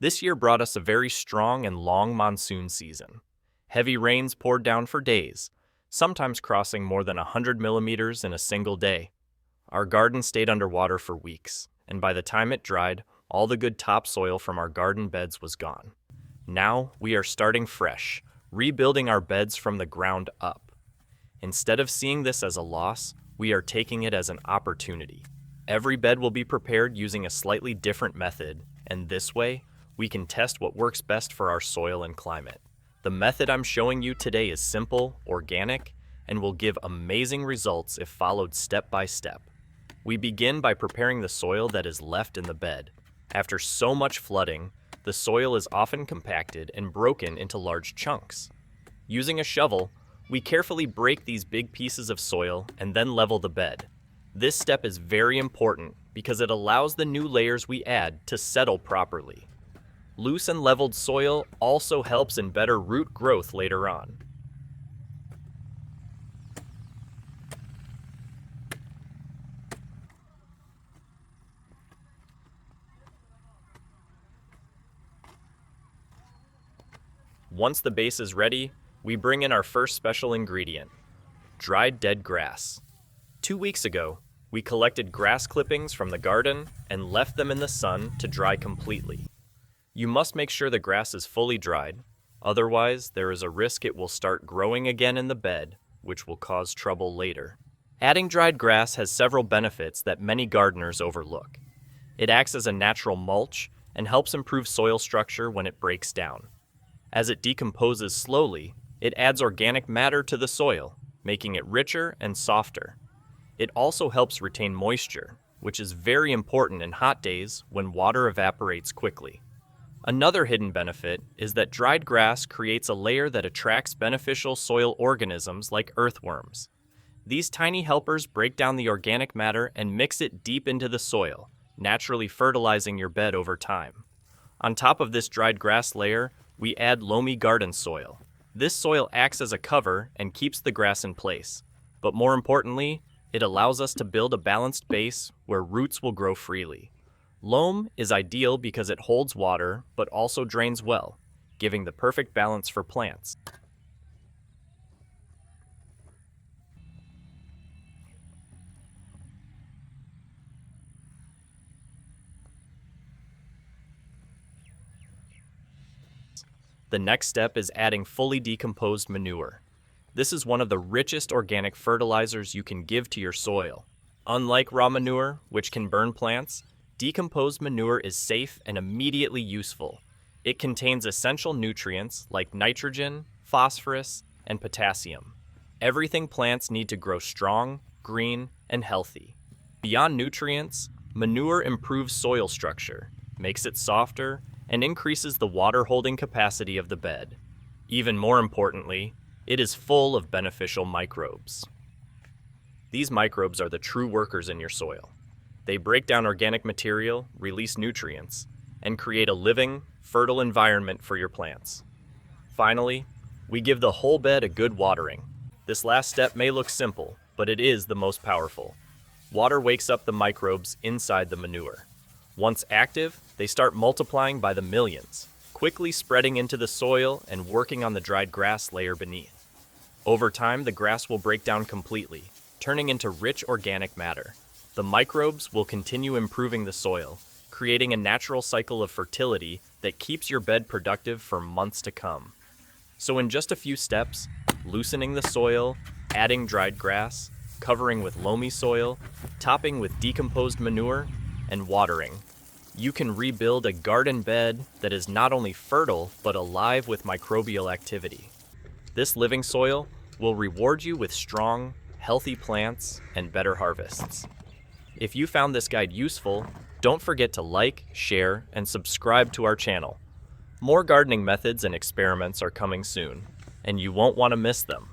This year brought us a very strong and long monsoon season. Heavy rains poured down for days, sometimes crossing more than 100 millimeters in a single day. Our garden stayed underwater for weeks, and by the time it dried, all the good topsoil from our garden beds was gone. Now we are starting fresh, rebuilding our beds from the ground up. Instead of seeing this as a loss, we are taking it as an opportunity. Every bed will be prepared using a slightly different method, and this way, we can test what works best for our soil and climate. The method I'm showing you today is simple, organic, and will give amazing results if followed step by step. We begin by preparing the soil that is left in the bed. After so much flooding, the soil is often compacted and broken into large chunks. Using a shovel, we carefully break these big pieces of soil and then level the bed. This step is very important because it allows the new layers we add to settle properly. Loose and leveled soil also helps in better root growth later on. Once the base is ready, we bring in our first special ingredient, dried dead grass. 2 weeks ago, we collected grass clippings from the garden and left them in the sun to dry completely. You must make sure the grass is fully dried, otherwise there is a risk it will start growing again in the bed, which will cause trouble later. Adding dried grass has several benefits that many gardeners overlook. It acts as a natural mulch and helps improve soil structure when it breaks down. As it decomposes slowly, it adds organic matter to the soil, making it richer and softer. It also helps retain moisture, which is very important in hot days when water evaporates quickly. Another hidden benefit is that dried grass creates a layer that attracts beneficial soil organisms like earthworms. These tiny helpers break down the organic matter and mix it deep into the soil, naturally fertilizing your bed over time. On top of this dried grass layer, we add loamy garden soil. This soil acts as a cover and keeps the grass in place. But more importantly, it allows us to build a balanced base where roots will grow freely. Loam is ideal because it holds water but also drains well, giving the perfect balance for plants. The next step is adding fully decomposed manure. This is one of the richest organic fertilizers you can give to your soil. Unlike raw manure, which can burn plants, decomposed manure is safe and immediately useful. It contains essential nutrients like nitrogen, phosphorus, and potassium. Everything plants need to grow strong, green, and healthy. Beyond nutrients, manure improves soil structure, makes it softer, and increases the water-holding capacity of the bed. Even more importantly, it is full of beneficial microbes. These microbes are the true workers in your soil. They break down organic material, release nutrients, and create a living, fertile environment for your plants. Finally, we give the whole bed a good watering. This last step may look simple, but it is the most powerful. Water wakes up the microbes inside the manure. Once active, they start multiplying by the millions, quickly spreading into the soil and working on the dried grass layer beneath. Over time, the grass will break down completely, turning into rich organic matter. The microbes will continue improving the soil, creating a natural cycle of fertility that keeps your bed productive for months to come. So in just a few steps, loosening the soil, adding dried grass, covering with loamy soil, topping with decomposed manure, and watering, you can rebuild a garden bed that is not only fertile but alive with microbial activity. This living soil will reward you with strong, healthy plants and better harvests. If you found this guide useful, don't forget to like, share, and subscribe to our channel. More gardening methods and experiments are coming soon, and you won't want to miss them.